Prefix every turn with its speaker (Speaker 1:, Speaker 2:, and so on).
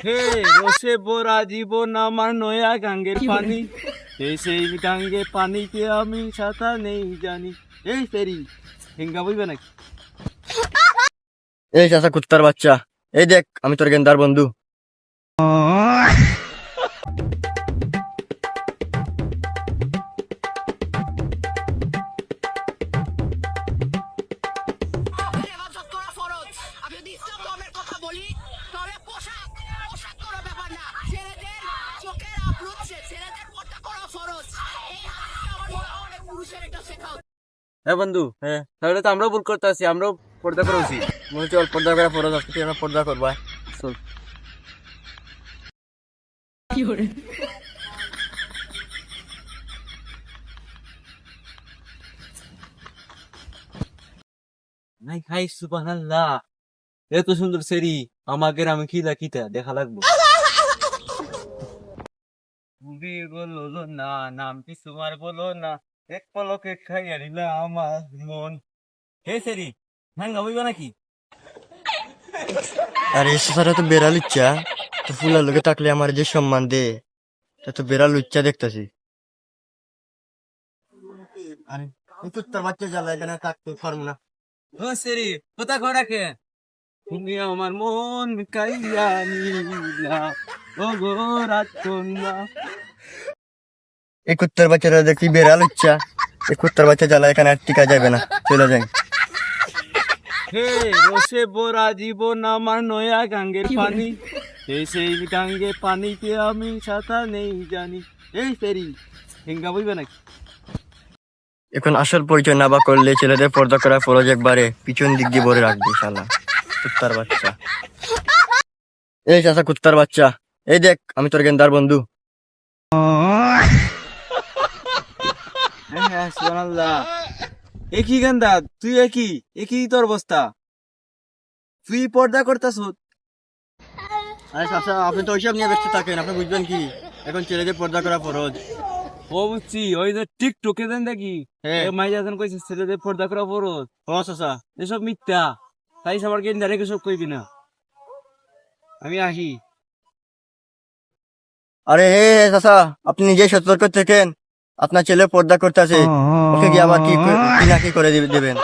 Speaker 1: হে রসে ভরা জীবন আমার নয়া গাঙ্গের পানি, সেই গাঙ্গে পানিতে আমি সাঁতার নেই জানি। এই ফেরি হিঙ্গা বইবে নাকি?
Speaker 2: এই চাচা কুত্তার বাচ্চা, এই দেখ আমি তোর গেন্দার বন্ধু।
Speaker 3: হেফাজত করা ফরজ। আমি যদি ইসলাম ধর্মের কথা বলি তাহলে পোশাক পোশাক করা ব্যাপার না, ছেলেদের চোখের আবরুত ছেলেদের পর্দা করা ফরজ। এই হাদিসটা আমার মনে হয় অনেক পুরুষের একটা শেখা উচিত।
Speaker 1: হ্যাঁ বন্ধু, হ্যাঁ তাহলে তো আমরাও ভুল করতে আছি, আমরাও পর্দা করা উচিত।
Speaker 2: মনে চল পর্দা করা ফরজ, আজকে তুই আমরা পর্দা করবা।
Speaker 1: চল। নাই খাই সুবহানাল্লাহ, এত সুন্দর সেরি আমাকে আমি খিদা খিতা দেখা লাগবো। তুমি বলো না নাম কি তোমার বলো না, এক পলকে খাইয়া দিলা আমার মন। হে সেরি ভাঙ্গা বইবা নাকি?
Speaker 2: আরে চাচারা তো বেড়াল ইচ্ছা, তো ফুলার লোকে থাকলে আমার যে সম্মান দে, তা তো বেড়াল ইচ্ছা দেখতেছি। আরে এই কুত্তার বাচ্চা জ্বালা এখানে থাকতে পারবো না।
Speaker 1: ও সেরি কোথা ঘর রাখে, তুমি আমার মন কাইয়া নিলা ও গো রাত কন্যা।
Speaker 2: এই কুত্তার বাচ্চারা দেখি বেড়াল ইচ্ছা, এই কুত্তার বাচ্চা জ্বালা এখানে আর টিকা যাবে না, চলে যাই।
Speaker 1: হে রসে ভরা জীবন আমার নয়া গাঙ্গের পানি, সেই গাঙ্গে পানিতে আমি সাঁতার নেই জানি। এই ফেরি হিঙ্গা বইবে নাকি?
Speaker 2: এখন আসল পরিচয় না বা করলে ছেলেদের পর্দা করা ফরজ একবারে পিছন দিক দিয়ে ভরে রাখবে শালা কুত্তার বাচ্চা। এই চাচা কুত্তার বাচ্চা, এই দেখ আমি তোর গেন্দার বন্ধু।
Speaker 1: হ্যাঁ হ্যাঁ সুবহানাল্লাহ। একই গান্দা তুই, একই তোর অবস্থা, তুই পর্দা করতাস।
Speaker 2: আরে চাচা আপনি তো ওইসব নিয়ে ব্যস্ত থাকেন, আপনি বুঝবেন কি এখন ছেলেদের পর্দা করা ফরজ।
Speaker 1: ও বুঝছি, ওই যে টিকটকে দেন দেখি
Speaker 2: হ্যাঁ
Speaker 1: মাইজান কইছে ছেলেদের পর্দা করা ফরজ।
Speaker 2: ও চাচা
Speaker 1: এসব মিথ্যা, তাই সবার গেন্দা রেখে সব কইবি না। আমি আসি।
Speaker 2: আরে হে হে চাচা আপনি নিজেই সতর্ক থেকেন, আপনার ছেলে পর্দা করতে আছে, ওকে গিয়ে আবার কি না কি করে দেবেন।